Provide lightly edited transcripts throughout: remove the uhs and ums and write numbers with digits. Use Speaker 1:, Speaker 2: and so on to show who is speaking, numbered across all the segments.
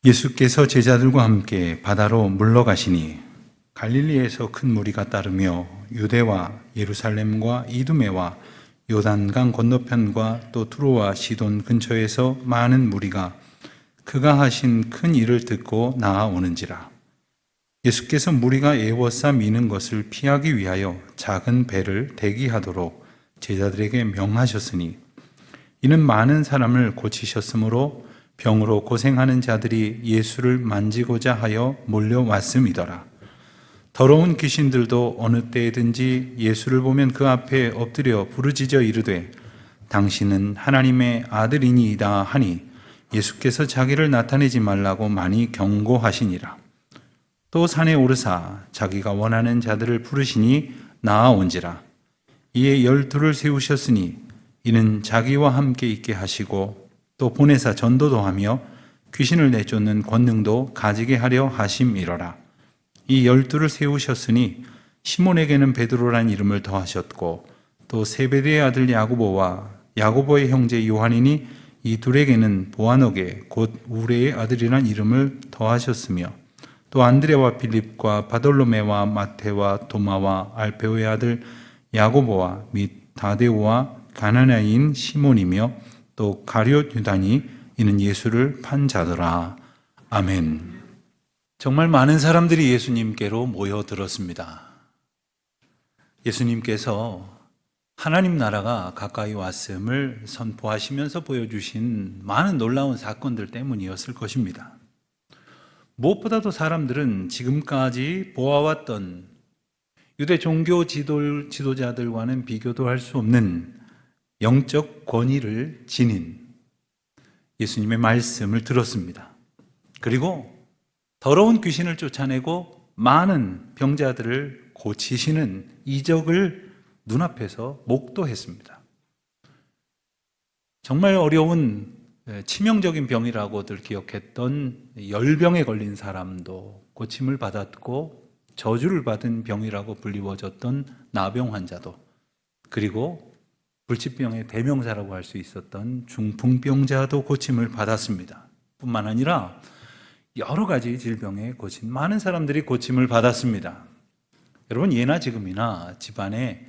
Speaker 1: 예수께서 제자들과 함께 바다로 물러가시니 갈릴리에서 큰 무리가 따르며 유대와 예루살렘과 이두메와 요단강 건너편과 또 두로와 시돈 근처에서 많은 무리가 그가 하신 큰 일을 듣고 나아오는지라. 예수께서 무리가 애워싸 미는 것을 피하기 위하여 작은 배를 대기하도록 제자들에게 명하셨으니 이는 많은 사람을 고치셨으므로 병으로 고생하는 자들이 예수를 만지고자 하여 몰려왔음이더라. 더러운 귀신들도 어느 때든지 예수를 보면 그 앞에 엎드려 부르짖어 이르되 당신은 하나님의 아들이니이다 하니 예수께서 자기를 나타내지 말라고 많이 경고하시니라. 또 산에 오르사 자기가 원하는 자들을 부르시니 나아온지라. 이에 12를 세우셨으니 이는 자기와 함께 있게 하시고 또 보내사 전도도 하며 귀신을 내쫓는 권능도 가지게 하려 하심이러라. 이 12를 세우셨으니 시몬에게는 베드로란 이름을 더하셨고 또 세베대의 아들 야고보와 야고보의 형제 요한이니 이 둘에게는 보아너게 곧 우레의 아들이란 이름을 더하셨으며 또 안드레와 빌립과 바돌로메와 마테와 도마와 알페오의 아들 야고보와 및 다데오와 가나나인 시몬이며 또 가룟 유다니 이는 예수를 판 자더라. 아멘. 정말 많은 사람들이 예수님께로 모여들었습니다. 예수님께서 하나님 나라가 가까이 왔음을 선포하시면서 보여주신 많은 놀라운 사건들 때문이었을 것입니다. 무엇보다도 사람들은 지금까지 보아왔던 유대 종교 지도자들과는 비교도 할 수 없는 영적 권위를 지닌 예수님의 말씀을 들었습니다. 그리고 더러운 귀신을 쫓아내고 많은 병자들을 고치시는 이적을 눈앞에서 목도했습니다. 정말 어려운 치명적인 병이라고들 기억했던 열병에 걸린 사람도 고침을 받았고 저주를 받은 병이라고 불리워졌던 나병 환자도, 그리고 불치병의 대명사라고 할 수 있었던 중풍병자도 고침을 받았습니다. 뿐만 아니라 여러 가지 질병에 고친 많은 사람들이 고침을 받았습니다. 여러분, 예나 지금이나 집안에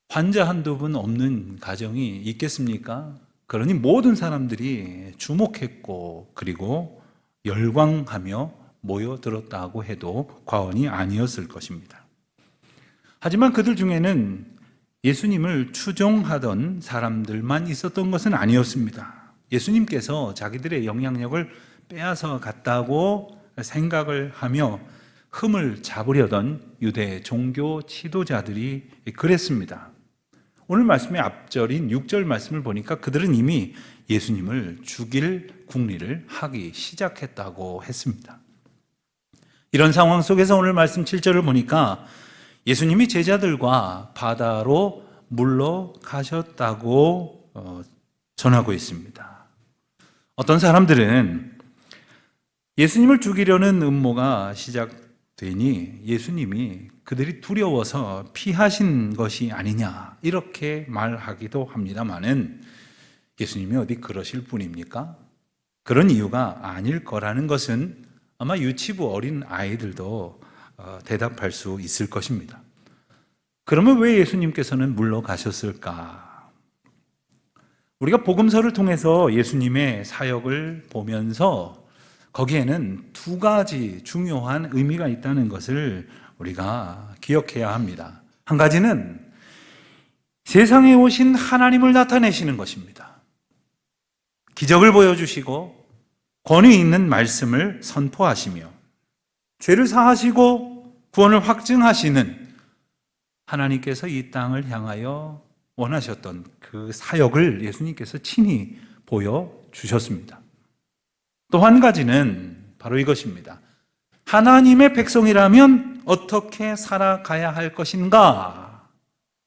Speaker 1: 환자 한두 분 없는 가정이 있겠습니까? 그러니 모든 사람들이 주목했고 그리고 열광하며 모여들었다고 해도 과언이 아니었을 것입니다. 하지만 그들 중에는 예수님을 추종하던 사람들만 있었던 것은 아니었습니다. 예수님께서 자기들의 영향력을 빼앗아 갔다고 생각을 하며 흠을 잡으려던 유대 종교 지도자들이 그랬습니다. 오늘 말씀의 앞절인 6절 말씀을 보니까 그들은 이미 예수님을 죽일 궁리를 하기 시작했다고 했습니다. 이런 상황 속에서 오늘 말씀 7절을 보니까 예수님이 제자들과 바다로 물러가셨다고 전하고 있습니다. 어떤 사람들은 예수님을 죽이려는 음모가 시작되니 예수님이 그들이 두려워서 피하신 것이 아니냐 이렇게 말하기도 합니다마는 예수님이 어디 그러실 분입니까? 그런 이유가 아닐 거라는 것은 아마 유치부 어린 아이들도 대답할 수 있을 것입니다. 그러면 왜 예수님께서는 물러가셨을까? 우리가 복음서를 통해서 예수님의 사역을 보면서 거기에는 두 가지 중요한 의미가 있다는 것을 우리가 기억해야 합니다. 한 가지는 세상에 오신 하나님을 나타내시는 것입니다. 기적을 보여주시고 권위 있는 말씀을 선포하시며 죄를 사하시고 구원을 확증하시는 하나님께서 이 땅을 향하여 원하셨던 그 사역을 예수님께서 친히 보여주셨습니다. 또 한 가지는 바로 이것입니다. 하나님의 백성이라면 어떻게 살아가야 할 것인가?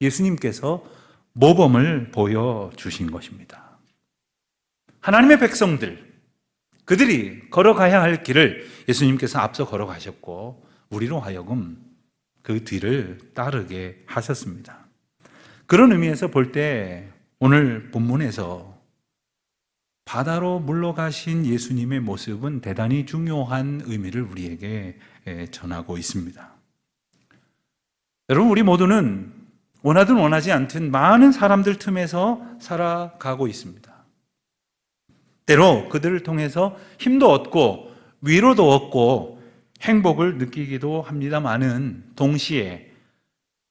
Speaker 1: 예수님께서 모범을 보여주신 것입니다. 하나님의 백성들, 그들이 걸어가야 할 길을 예수님께서 앞서 걸어가셨고 우리로 하여금 그 뒤를 따르게 하셨습니다. 그런 의미에서 볼 때 오늘 본문에서 바다로 물러가신 예수님의 모습은 대단히 중요한 의미를 우리에게 전하고 있습니다. 여러분, 우리 모두는 원하든 원하지 않든 많은 사람들 틈에서 살아가고 있습니다. 때로 그들을 통해서 힘도 얻고 위로도 얻고 행복을 느끼기도 합니다마는 동시에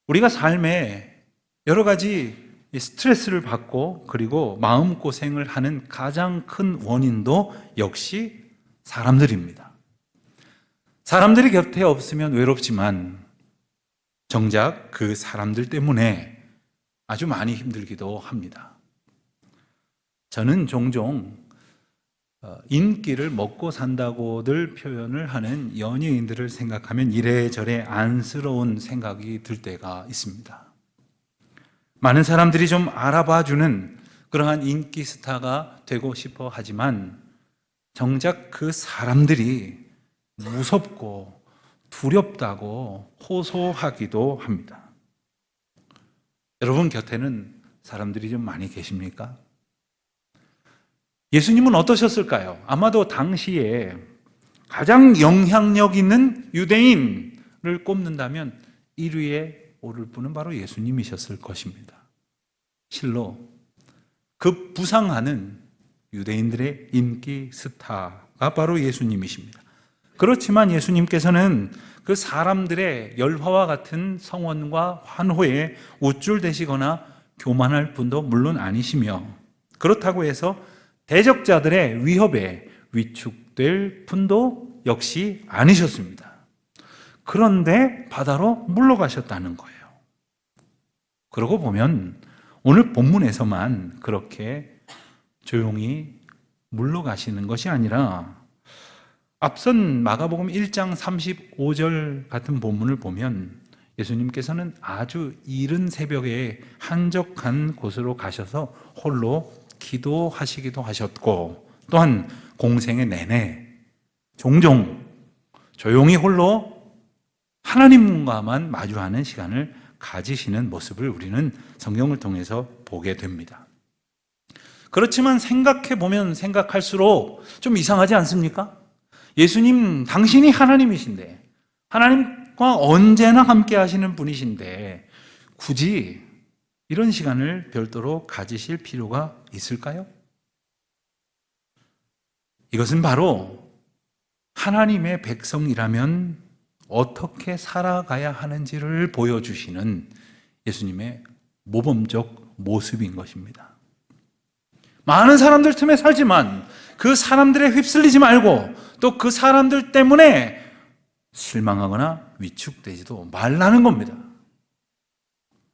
Speaker 1: 우리가 삶에 여러 가지 스트레스를 받고 그리고 마음고생을 하는 가장 큰 원인도 역시 사람들입니다. 사람들이 곁에 없으면 외롭지만 정작 그 사람들 때문에 아주 많이 힘들기도 합니다. 저는 종종 인기를 먹고 산다고들 표현을 하는 연예인들을 생각하면 이래저래 안쓰러운 생각이 들 때가 있습니다. 많은 사람들이 좀 알아봐주는 그러한 인기 스타가 되고 싶어 하지만 정작 그 사람들이 무섭고 두렵다고 호소하기도 합니다. 여러분 곁에는 사람들이 좀 많이 계십니까? 예수님은 어떠셨을까요? 아마도 당시에 가장 영향력 있는 유대인을 꼽는다면 1위에 오를 분은 바로 예수님이셨을 것입니다. 실로 급부상하는 유대인들의 인기 스타가 바로 예수님이십니다. 그렇지만 예수님께서는 그 사람들의 열화와 같은 성원과 환호에 우쭐대시거나 교만할 분도 물론 아니시며 그렇다고 해서 대적자들의 위협에 위축될 분도 역시 아니셨습니다. 그런데 바다로 물러가셨다는 거예요. 그러고 보면 오늘 본문에서만 그렇게 조용히 물러가시는 것이 아니라 앞선 마가복음 1장 35절 같은 본문을 보면 예수님께서는 아주 이른 새벽에 한적한 곳으로 가셔서 홀로 기도하시기도 하셨고 또한 공생의 내내 종종 조용히 홀로 하나님과만 마주하는 시간을 가지시는 모습을 우리는 성경을 통해서 보게 됩니다. 그렇지만 생각해보면 생각할수록 좀 이상하지 않습니까? 예수님 당신이 하나님이신데 하나님과 언제나 함께 하시는 분이신데 굳이 이런 시간을 별도로 가지실 필요가 있을까요? 이것은 바로 하나님의 백성이라면 어떻게 살아가야 하는지를 보여주시는 예수님의 모범적 모습인 것입니다. 많은 사람들 틈에 살지만 그 사람들에 휩쓸리지 말고 또 그 사람들 때문에 실망하거나 위축되지도 말라는 겁니다.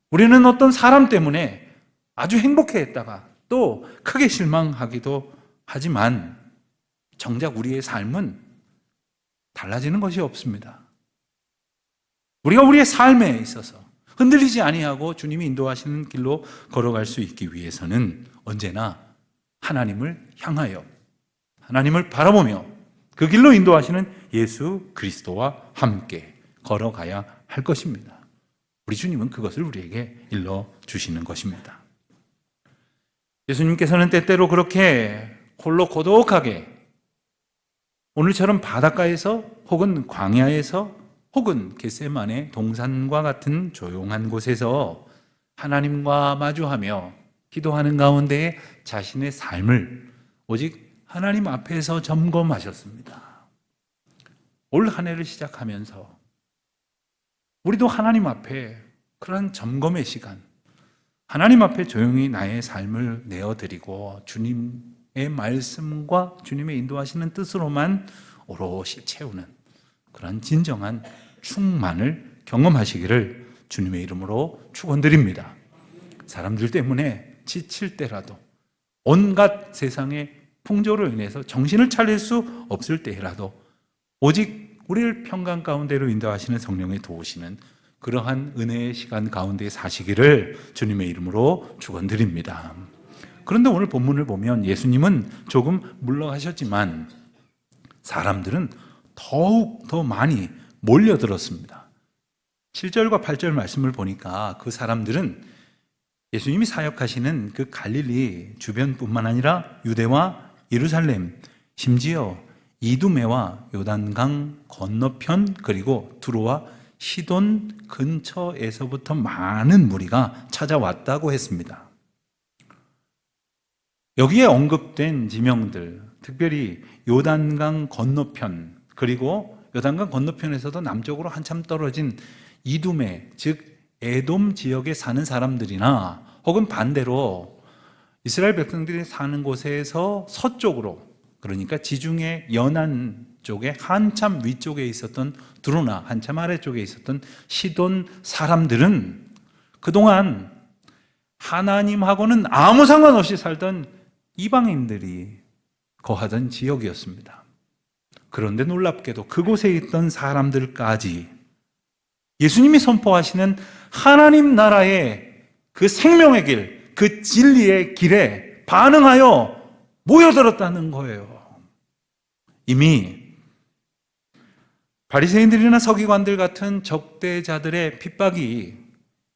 Speaker 1: 우리는 어떤 사람 때문에 아주 행복해했다가 또 크게 실망하기도 하지만 정작 우리의 삶은 달라지는 것이 없습니다. 우리가 우리의 삶에 있어서 흔들리지 아니하고 주님이 인도하시는 길로 걸어갈 수 있기 위해서는 언제나 하나님을 향하여 하나님을 바라보며 그 길로 인도하시는 예수 그리스도와 함께 걸어가야 할 것입니다. 우리 주님은 그것을 우리에게 일러주시는 것입니다. 예수님께서는 때때로 그렇게 홀로 고독하게 오늘처럼 바닷가에서 혹은 광야에서 혹은 겟세마네 동산과 같은 조용한 곳에서 하나님과 마주하며 기도하는 가운데 자신의 삶을 오직 하나님 앞에서 점검하셨습니다. 올 한 해를 시작하면서 우리도 하나님 앞에 그런 점검의 시간, 하나님 앞에 조용히 나의 삶을 내어드리고 주님의 말씀과 주님의 인도하시는 뜻으로만 오롯이 채우는 그런 진정한 충만을 경험하시기를 주님의 이름으로 축원드립니다. 사람들 때문에 지칠 때라도 온갖 세상의 풍조로 인해서 정신을 차릴 수 없을 때라도 오직 우리를 평강 가운데로 인도하시는 성령의 도우시는 그러한 은혜의 시간 가운데 사시기를 주님의 이름으로 축원드립니다. 그런데 오늘 본문을 보면 예수님은 조금 물러가셨지만 사람들은 더욱 더 많이 몰려들었습니다. 7절과 8절 말씀을 보니까 그 사람들은 예수님이 사역하시는 그 갈릴리 주변뿐만 아니라 유대와 예루살렘, 심지어 이두메와 요단강 건너편 그리고 두로와 시돈 근처에서부터 많은 무리가 찾아왔다고 했습니다. 여기에 언급된 지명들, 특별히 요단강 건너편, 그리고 요단강 건너편에서도 남쪽으로 한참 떨어진 이두메, 즉 에돔 지역에 사는 사람들이나 혹은 반대로 이스라엘 백성들이 사는 곳에서 서쪽으로, 그러니까 지중해 연안 쪽에 한참 위쪽에 있었던 두로나 한참 아래쪽에 있었던 시돈 사람들은 그동안 하나님하고는 아무 상관없이 살던 이방인들이 거하던 지역이었습니다. 그런데 놀랍게도 그곳에 있던 사람들까지 예수님이 선포하시는 하나님 나라의 그 생명의 길, 그 진리의 길에 반응하여 모여들었다는 거예요. 이미 바리새인들이나 서기관들 같은 적대자들의 핍박이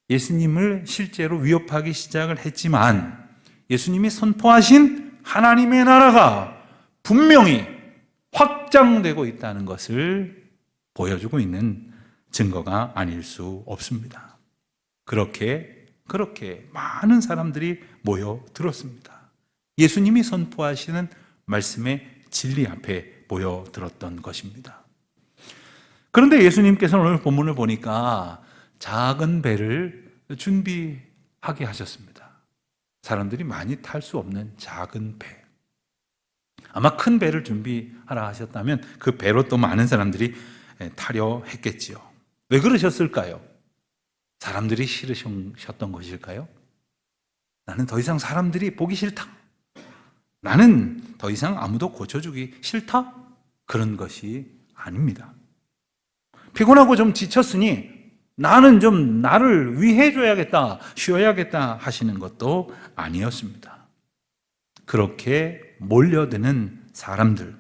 Speaker 1: 예수님을 실제로 위협하기 시작을 했지만 예수님이 선포하신 하나님의 나라가 분명히 확장되고 있다는 것을 보여주고 있는 증거가 아닐 수 없습니다. 그렇게 많은 사람들이 모여들었습니다. 예수님이 선포하시는 말씀의 진리 앞에 모여들었던 것입니다. 그런데 예수님께서는 오늘 본문을 보니까 작은 배를 준비하게 하셨습니다. 사람들이 많이 탈 수 없는 작은 배. 아마 큰 배를 준비하라 하셨다면 그 배로 또 많은 사람들이 타려 했겠지요. 왜 그러셨을까요? 사람들이 싫으셨던 것일까요? 나는 더 이상 사람들이 보기 싫다. 나는 더 이상 아무도 고쳐주기 싫다? 그런 것이 아닙니다. 피곤하고 좀 지쳤으니 나는 좀 나를 위해줘야겠다, 쉬어야겠다 하시는 것도 아니었습니다. 그렇게 몰려드는 사람들,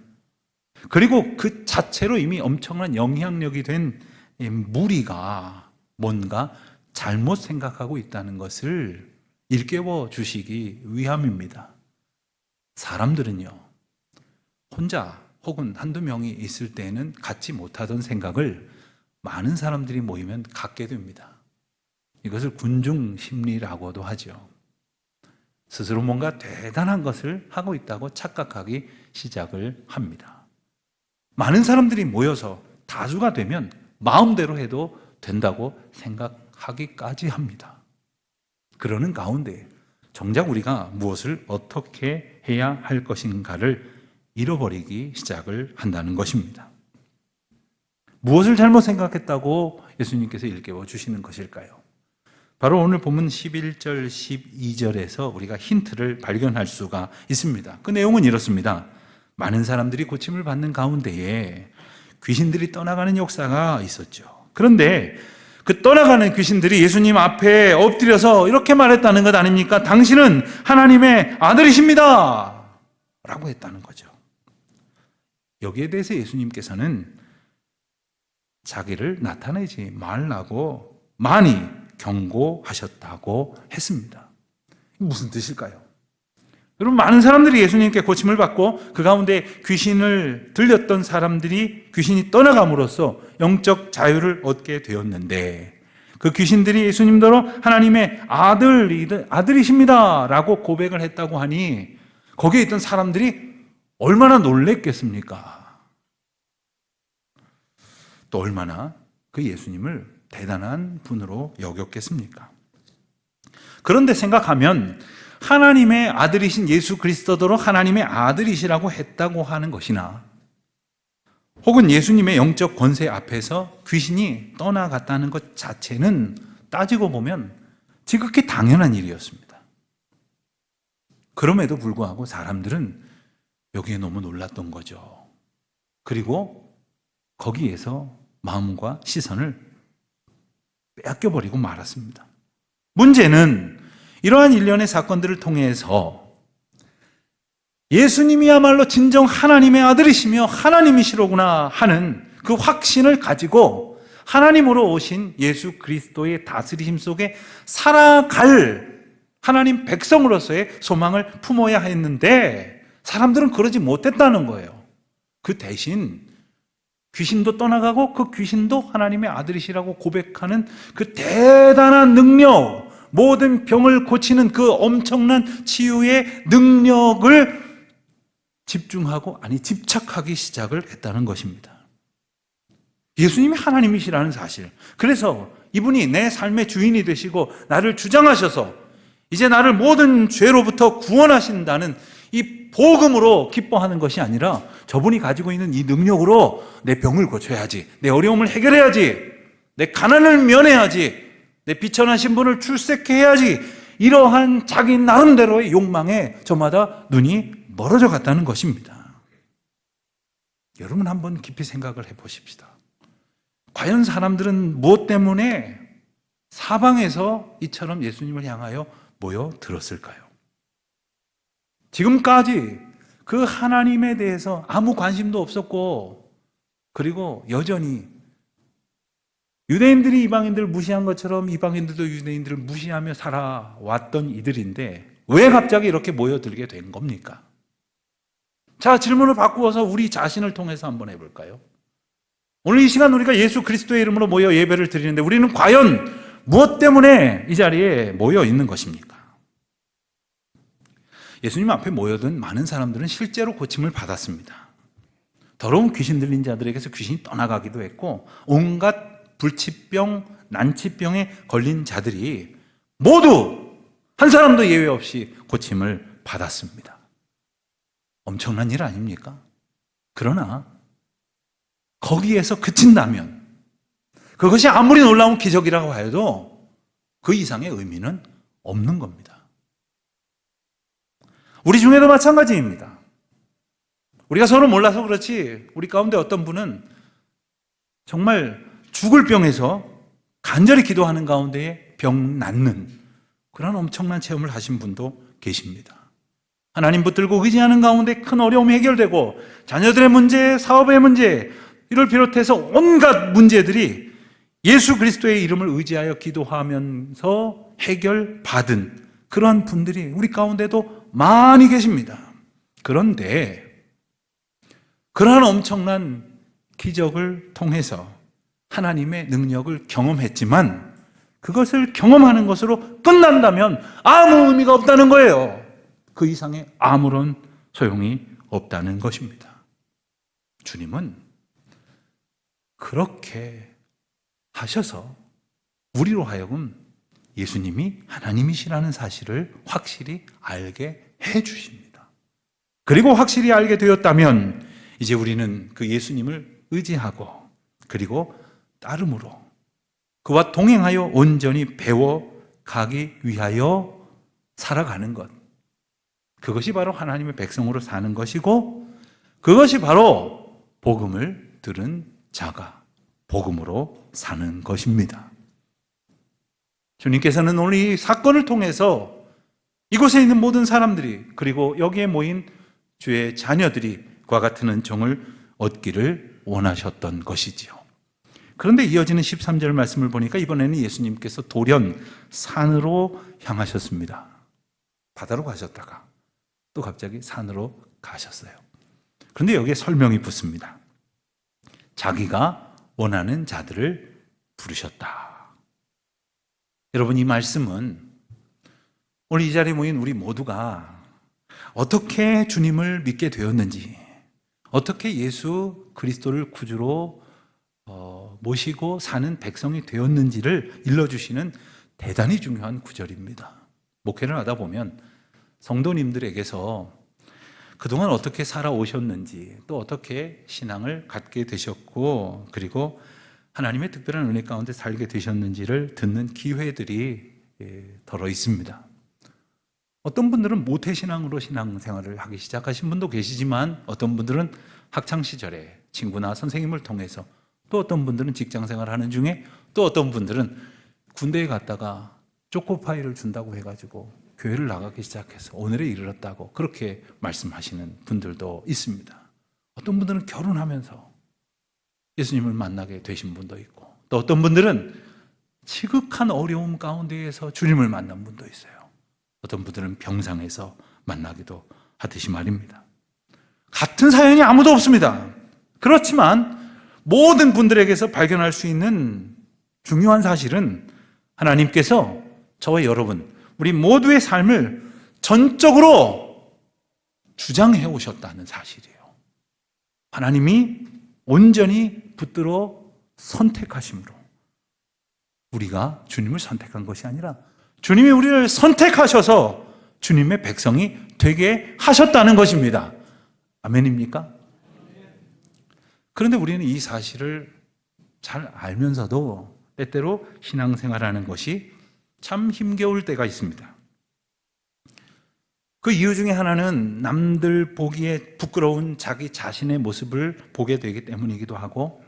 Speaker 1: 그리고 그 자체로 이미 엄청난 영향력이 된 무리가 뭔가 잘못 생각하고 있다는 것을 일깨워 주시기 위함입니다. 사람들은요, 혼자 혹은 한두 명이 있을 때는 갖지 못하던 생각을 많은 사람들이 모이면 갖게 됩니다. 이것을 군중 심리라고도 하죠. 스스로 뭔가 대단한 것을 하고 있다고 착각하기 시작을 합니다. 많은 사람들이 모여서 다수가 되면 마음대로 해도 된다고 생각하기까지 합니다. 그러는 가운데 정작 우리가 무엇을 어떻게 해야 할 것인가를 잃어버리기 시작을 한다는 것입니다. 무엇을 잘못 생각했다고 예수님께서 일깨워 주시는 것일까요? 바로 오늘 본문 11절, 12절에서 우리가 힌트를 발견할 수가 있습니다. 그 내용은 이렇습니다. 많은 사람들이 고침을 받는 가운데에 귀신들이 떠나가는 역사가 있었죠. 그런데 그 떠나가는 귀신들이 예수님 앞에 엎드려서 이렇게 말했다는 것 아닙니까? 당신은 하나님의 아들이십니다! 라고 했다는 거죠. 여기에 대해서 예수님께서는 자기를 나타내지 말라고 많이 경고하셨다고 했습니다. 무슨 뜻일까요? 여러분, 많은 사람들이 예수님께 고침을 받고 그 가운데 귀신을 들렸던 사람들이 귀신이 떠나감으로써 영적 자유를 얻게 되었는데 그 귀신들이 예수님더러 하나님의 아들이십니다 라고 고백을 했다고 하니 거기에 있던 사람들이 얼마나 놀랬겠습니까? 또 얼마나 그 예수님을 대단한 분으로 여겼겠습니까? 그런데 생각하면 하나님의 아들이신 예수 그리스도더러 하나님의 아들이시라고 했다고 하는 것이나 혹은 예수님의 영적 권세 앞에서 귀신이 떠나갔다는 것 자체는 따지고 보면 지극히 당연한 일이었습니다. 그럼에도 불구하고 사람들은 여기에 너무 놀랐던 거죠. 그리고 거기에서 마음과 시선을 빼앗겨버리고 말았습니다. 문제는 이러한 일련의 사건들을 통해서 예수님이야말로 진정 하나님의 아들이시며 하나님이시로구나 하는 그 확신을 가지고 하나님으로 오신 예수 그리스도의 다스리심 속에 살아갈 하나님 백성으로서의 소망을 품어야 했는데 사람들은 그러지 못했다는 거예요. 그 대신 귀신도 떠나가고 그 귀신도 하나님의 아들이시라고 고백하는 그 대단한 능력, 모든 병을 고치는 그 엄청난 치유의 능력을 집착하기 시작을 했다는 것입니다. 예수님이 하나님이시라는 사실. 그래서 이분이 내 삶의 주인이 되시고 나를 주장하셔서 이제 나를 모든 죄로부터 구원하신다는 이 복음으로 기뻐하는 것이 아니라 저분이 가지고 있는 이 능력으로 내 병을 고쳐야지, 내 어려움을 해결해야지, 내 가난을 면해야지, 내 비천한 신분을 출세해야지, 이러한 자기 나름대로의 욕망에 저마다 눈이 멀어져 갔다는 것입니다. 여러분 한번 깊이 생각을 해보십시다. 과연 사람들은 무엇 때문에 사방에서 이처럼 예수님을 향하여 모여들었을까요? 지금까지 그 하나님에 대해서 아무 관심도 없었고, 그리고 여전히 유대인들이 이방인들을 무시한 것처럼 이방인들도 유대인들을 무시하며 살아왔던 이들인데 왜 갑자기 이렇게 모여들게 된 겁니까? 자, 질문을 바꾸어서 우리 자신을 통해서 한번 해볼까요? 오늘 이 시간 우리가 예수 그리스도의 이름으로 모여 예배를 드리는데 우리는 과연 무엇 때문에 이 자리에 모여 있는 것입니까? 예수님 앞에 모여든 많은 사람들은 실제로 고침을 받았습니다. 더러운 귀신 들린 자들에게서 귀신이 떠나가기도 했고, 온갖 불치병, 난치병에 걸린 자들이 모두 한 사람도 예외 없이 고침을 받았습니다. 엄청난 일 아닙니까? 그러나 거기에서 그친다면, 그것이 아무리 놀라운 기적이라고 해도 그 이상의 의미는 없는 겁니다. 우리 중에도 마찬가지입니다. 우리가 서로 몰라서 그렇지 우리 가운데 어떤 분은 정말 죽을 병에서 간절히 기도하는 가운데에 병 낫는 그런 엄청난 체험을 하신 분도 계십니다. 하나님 붙들고 의지하는 가운데 큰 어려움이 해결되고 자녀들의 문제, 사업의 문제, 이를 비롯해서 온갖 문제들이 예수 그리스도의 이름을 의지하여 기도하면서 해결받은 그러한 분들이 우리 가운데도 많이 계십니다. 그런데 그러한 엄청난 기적을 통해서 하나님의 능력을 경험했지만 그것을 경험하는 것으로 끝난다면 아무 의미가 없다는 거예요. 그 이상의 아무런 소용이 없다는 것입니다. 주님은 그렇게 하셔서 우리로 하여금 예수님이 하나님이시라는 사실을 확실히 알게 해 주십니다. 그리고 확실히 알게 되었다면 이제 우리는 그 예수님을 의지하고 그리고 따름으로 그와 동행하여 온전히 배워가기 위하여 살아가는 것, 그것이 바로 하나님의 백성으로 사는 것이고 그것이 바로 복음을 들은 자가 복음으로 사는 것입니다. 주님께서는 오늘 이 사건을 통해서 이곳에 있는 모든 사람들이 그리고 여기에 모인 주의 자녀들이 그와 같은 은총을 얻기를 원하셨던 것이지요. 그런데 이어지는 13절 말씀을 보니까 이번에는 예수님께서 돌연 산으로 향하셨습니다. 바다로 가셨다가 또 갑자기 산으로 가셨어요. 그런데 여기에 설명이 붙습니다. 자기가 원하는 자들을 부르셨다. 여러분, 이 말씀은 오늘 이 자리에 모인 우리 모두가 어떻게 주님을 믿게 되었는지, 어떻게 예수 그리스도를 구주로 모시고 사는 백성이 되었는지를 일러주시는 대단히 중요한 구절입니다. 목회를 하다 보면 성도님들에게서 그동안 어떻게 살아오셨는지, 또 어떻게 신앙을 갖게 되셨고, 그리고 하나님의 특별한 은혜 가운데 살게 되셨는지를 듣는 기회들이 덜어 있습니다. 어떤 분들은 모태신앙으로 신앙생활을 하기 시작하신 분도 계시지만 어떤 분들은 학창시절에 친구나 선생님을 통해서, 또 어떤 분들은 직장생활을 하는 중에, 또 어떤 분들은 군대에 갔다가 초코파이를 준다고 해가지고 교회를 나가기 시작해서 오늘에 이르렀다고 그렇게 말씀하시는 분들도 있습니다. 어떤 분들은 결혼하면서 예수님을 만나게 되신 분도 있고, 또 어떤 분들은 지극한 어려움 가운데에서 주님을 만난 분도 있어요. 어떤 분들은 병상에서 만나기도 하듯이 말입니다. 같은 사연이 아무도 없습니다. 그렇지만 모든 분들에게서 발견할 수 있는 중요한 사실은 하나님께서 저와 여러분, 우리 모두의 삶을 전적으로 주장해 오셨다는 사실이에요. 하나님이 온전히 붙들어 선택하심으로 우리가 주님을 선택한 것이 아니라 주님이 우리를 선택하셔서 주님의 백성이 되게 하셨다는 것입니다. 아멘입니까? 그런데 우리는 이 사실을 잘 알면서도 때때로 신앙생활하는 것이 참 힘겨울 때가 있습니다. 그 이유 중에 하나는 남들 보기에 부끄러운 자기 자신의 모습을 보게 되기 때문이기도 하고,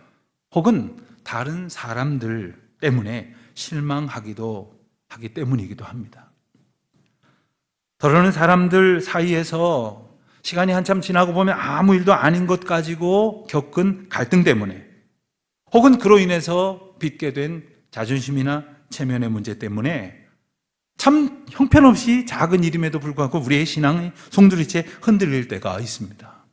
Speaker 1: 혹은 다른 사람들 때문에 실망하기도 하기 때문이기도 합니다. 더러는 사람들 사이에서 시간이 한참 지나고 보면 아무 일도 아닌 것 가지고 겪은 갈등 때문에, 혹은 그로 인해서 빚게 된 자존심이나 체면의 문제 때문에 참 형편없이 작은 일임에도 불구하고 우리의 신앙이 송두리째 흔들릴 때가 있습니다.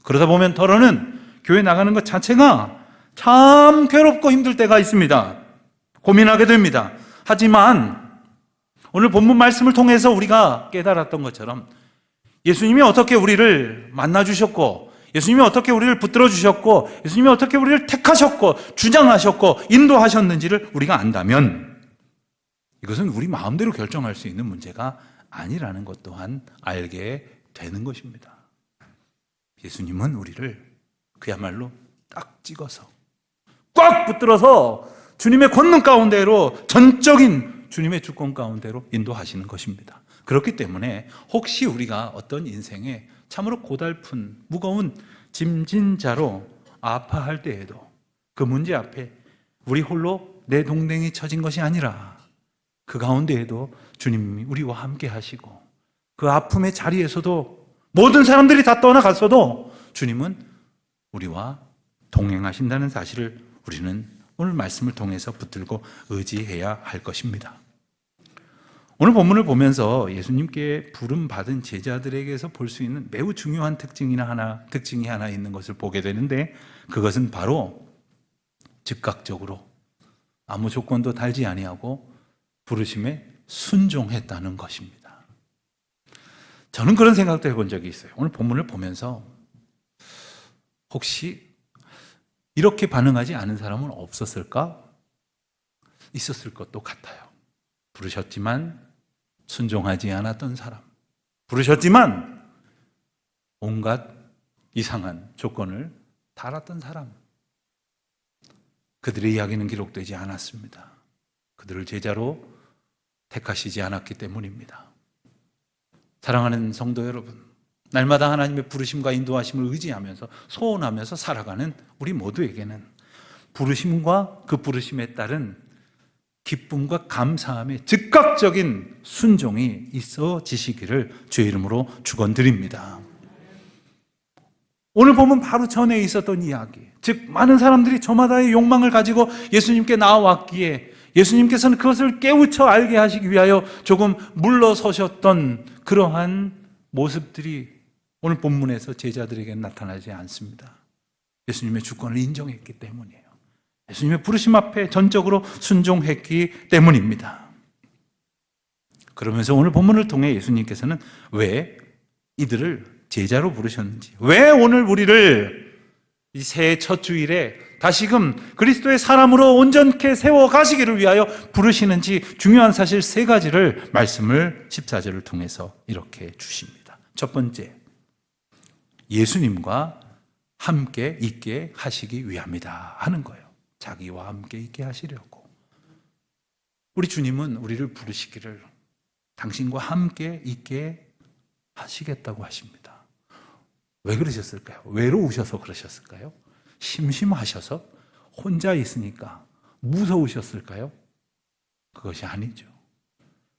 Speaker 1: 그러다 보면 더러는 교회 나가는 것 자체가 참 괴롭고 힘들 때가 있습니다. 고민하게 됩니다. 하지만 오늘 본문 말씀을 통해서 우리가 깨달았던 것처럼 예수님이 어떻게 우리를 만나주셨고, 예수님이 어떻게 우리를 붙들어 주셨고, 예수님이 어떻게 우리를 택하셨고 주장하셨고 인도하셨는지를 우리가 안다면 이것은 우리 마음대로 결정할 수 있는 문제가 아니라는 것 또한 알게 되는 것입니다. 예수님은 우리를 그야말로 딱 찍어서 꽉 붙들어서 주님의 권능 가운데로, 전적인 주님의 주권 가운데로 인도하시는 것입니다. 그렇기 때문에 혹시 우리가 어떤 인생에 참으로 고달픈 무거운 짐진 자로 아파할 때에도 그 문제 앞에 우리 홀로 내 동댕이 쳐진 것이 아니라 그 가운데에도 주님이 우리와 함께 하시고, 그 아픔의 자리에서도 모든 사람들이 다 떠나갔어도 주님은 우리와 동행하신다는 사실을 우리는 오늘 말씀을 통해서 붙들고 의지해야 할 것입니다. 오늘 본문을 보면서 예수님께 부름받은 제자들에게서 볼 수 있는 매우 중요한 특징이 하나 있는 것을 보게 되는데, 그것은 바로 즉각적으로 아무 조건도 달지 아니하고 부르심에 순종했다는 것입니다. 저는 그런 생각도 해본 적이 있어요. 오늘 본문을 보면서 혹시 이렇게 반응하지 않은 사람은 없었을까? 있었을 것도 같아요. 부르셨지만 순종하지 않았던 사람, 부르셨지만 온갖 이상한 조건을 달았던 사람, 그들의 이야기는 기록되지 않았습니다. 그들을 제자로 택하시지 않았기 때문입니다. 사랑하는 성도 여러분, 날마다 하나님의 부르심과 인도하심을 의지하면서 소원하면서 살아가는 우리 모두에게는 부르심과 그 부르심에 따른 기쁨과 감사함의 즉각적인 순종이 있어지시기를 주의 이름으로 축원드립니다. 오늘 보면 바로 전에 있었던 이야기, 즉 많은 사람들이 저마다의 욕망을 가지고 예수님께 나와왔기에 예수님께서는 그것을 깨우쳐 알게 하시기 위하여 조금 물러서셨던 그러한 모습들이 오늘 본문에서 제자들에게 나타나지 않습니다. 예수님의 주권을 인정했기 때문이에요. 예수님의 부르심 앞에 전적으로 순종했기 때문입니다. 그러면서 오늘 본문을 통해 예수님께서는 왜 이들을 제자로 부르셨는지, 왜 오늘 우리를 이 새해 첫 주일에 다시금 그리스도의 사람으로 온전케 세워가시기를 위하여 부르시는지 중요한 사실 세 가지를 말씀을 14절을 통해서 이렇게 주십니다. 첫 번째, 예수님과 함께 있게 하시기 위함이다 하는 거예요. 자기와 함께 있게 하시려고. 우리 주님은 우리를 부르시기를 당신과 함께 있게 하시겠다고 하십니다. 왜 그러셨을까요? 외로우셔서 그러셨을까요? 심심하셔서? 혼자 있으니까 무서우셨을까요? 그것이 아니죠.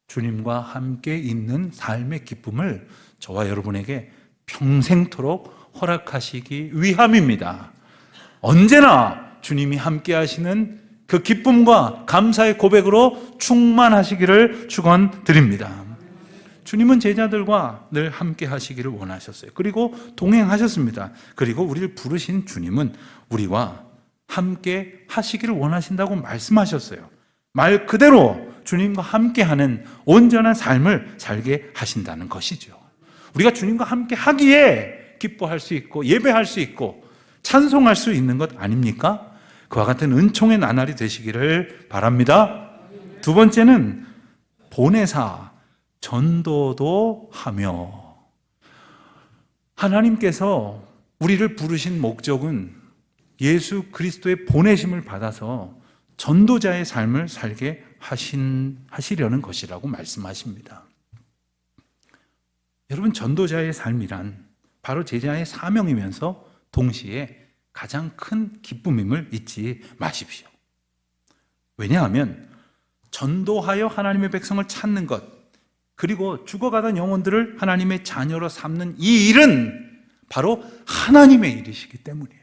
Speaker 1: 주님과 함께 있는 삶의 기쁨을 저와 여러분에게 평생토록 허락하시기 위함입니다. 언제나 주님이 함께 하시는 그 기쁨과 감사의 고백으로 충만하시기를 축원드립니다. 주님은 제자들과 늘 함께 하시기를 원하셨어요. 그리고 동행하셨습니다. 그리고 우리를 부르신 주님은 우리와 함께 하시기를 원하신다고 말씀하셨어요. 말 그대로 주님과 함께하는 온전한 삶을 살게 하신다는 것이죠. 우리가 주님과 함께 하기에 기뻐할 수 있고 예배할 수 있고 찬송할 수 있는 것 아닙니까? 그와 같은 은총의 나날이 되시기를 바랍니다. 두 번째는 보내사 전도도 하며, 하나님께서 우리를 부르신 목적은 예수 그리스도의 보내심을 받아서 전도자의 삶을 살게 하시려는 것이라고 말씀하십니다. 여러분, 전도자의 삶이란 바로 제자의 사명이면서 동시에 가장 큰 기쁨임을 잊지 마십시오. 왜냐하면 전도하여 하나님의 백성을 찾는 것, 그리고 죽어가던 영혼들을 하나님의 자녀로 삼는 이 일은 바로 하나님의 일이시기 때문이에요.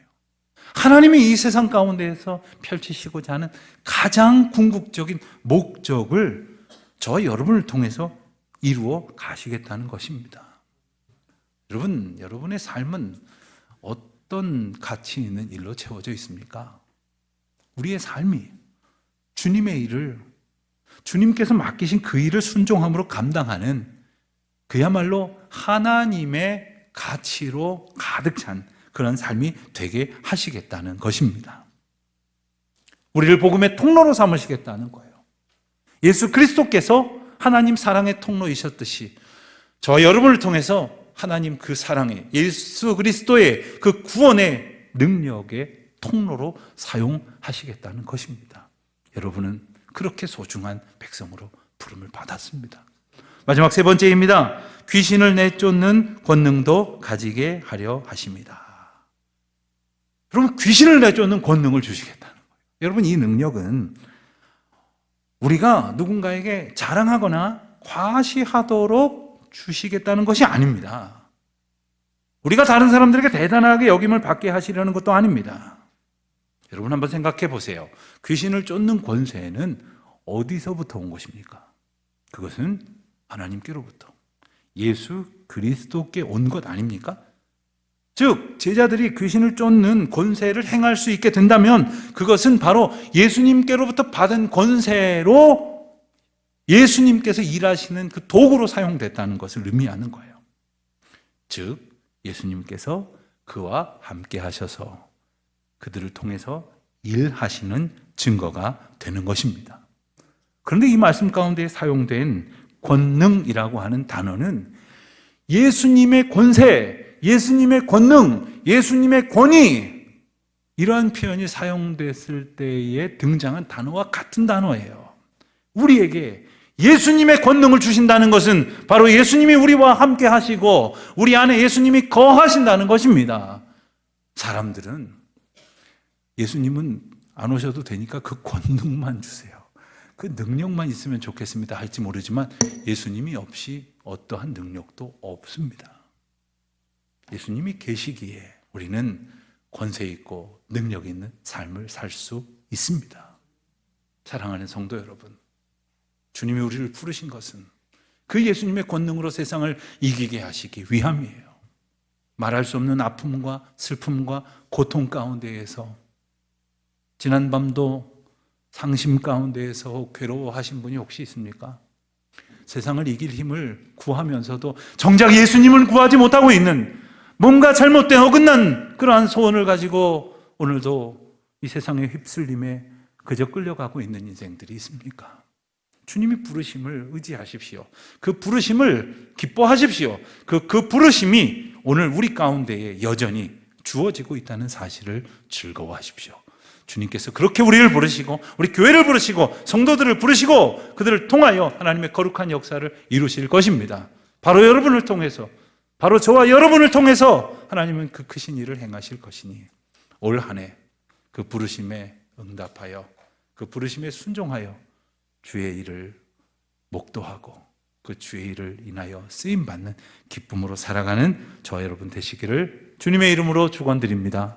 Speaker 1: 하나님이 이 세상 가운데에서 펼치시고자 하는 가장 궁극적인 목적을 저와 여러분을 통해서 이루어 가시겠다는 것입니다. 여러분, 여러분의 삶은 어떤 가치 있는 일로 채워져 있습니까? 우리의 삶이 주님의 일을, 주님께서 맡기신 그 일을 순종함으로 감당하는 그야말로 하나님의 가치로 가득 찬 그런 삶이 되게 하시겠다는 것입니다. 우리를 복음의 통로로 삼으시겠다는 거예요. 예수 그리스도께서 하나님 사랑의 통로이셨듯이 저와 여러분을 통해서 하나님 그 사랑의, 예수 그리스도의 그 구원의 능력의 통로로 사용하시겠다는 것입니다. 여러분은 그렇게 소중한 백성으로 부름을 받았습니다. 마지막 세 번째입니다. 귀신을 내쫓는 권능도 가지게 하려 하십니다. 여러분, 귀신을 내쫓는 권능을 주시겠다는 거예요. 여러분, 이 능력은 우리가 누군가에게 자랑하거나 과시하도록 주시겠다는 것이 아닙니다. 우리가 다른 사람들에게 대단하게 여김을 받게 하시려는 것도 아닙니다. 여러분, 한번 생각해 보세요. 귀신을 쫓는 권세는 어디서부터 온 것입니까? 그것은 하나님께로부터, 예수 그리스도께 온 것 아닙니까? 즉, 제자들이 귀신을 쫓는 권세를 행할 수 있게 된다면 그것은 바로 예수님께로부터 받은 권세로 예수님께서 일하시는 그 도구로 사용됐다는 것을 의미하는 거예요. 즉, 예수님께서 그와 함께 하셔서 그들을 통해서 일하시는 증거가 되는 것입니다. 그런데 이 말씀 가운데 사용된 권능이라고 하는 단어는 예수님의 권세, 예수님의 권능, 예수님의 권위, 이러한 표현이 사용됐을 때에 등장한 단어와 같은 단어예요. 우리에게 예수님의 권능을 주신다는 것은 바로 예수님이 우리와 함께 하시고 우리 안에 예수님이 거하신다는 것입니다. 사람들은 예수님은 안 오셔도 되니까 그 권능만 주세요, 그 능력만 있으면 좋겠습니다 할지 모르지만 예수님이 없이 어떠한 능력도 없습니다. 예수님이 계시기에 우리는 권세 있고 능력 있는 삶을 살 수 있습니다. 사랑하는 성도 여러분, 주님이 우리를 부르신 것은 그 예수님의 권능으로 세상을 이기게 하시기 위함이에요. 말할 수 없는 아픔과 슬픔과 고통 가운데에서 지난밤도 상심 가운데에서 괴로워하신 분이 혹시 있습니까? 세상을 이길 힘을 구하면서도 정작 예수님을 구하지 못하고 있는, 뭔가 잘못된 어긋난 그러한 소원을 가지고 오늘도 이 세상의 휩쓸림에 그저 끌려가고 있는 인생들이 있습니까? 주님이 부르심을 의지하십시오. 그 부르심을 기뻐하십시오. 그 부르심이 오늘 우리 가운데에 여전히 주어지고 있다는 사실을 즐거워하십시오. 주님께서 그렇게 우리를 부르시고 우리 교회를 부르시고 성도들을 부르시고 그들을 통하여 하나님의 거룩한 역사를 이루실 것입니다. 바로 여러분을 통해서, 바로 저와 여러분을 통해서 하나님은 그 크신 일을 행하실 것이니 올 한 해 그 부르심에 응답하여 그 부르심에 순종하여 주의 일을 목도하고 그 주의 일을 인하여 쓰임받는 기쁨으로 살아가는 저와 여러분 되시기를 주님의 이름으로 축원드립니다.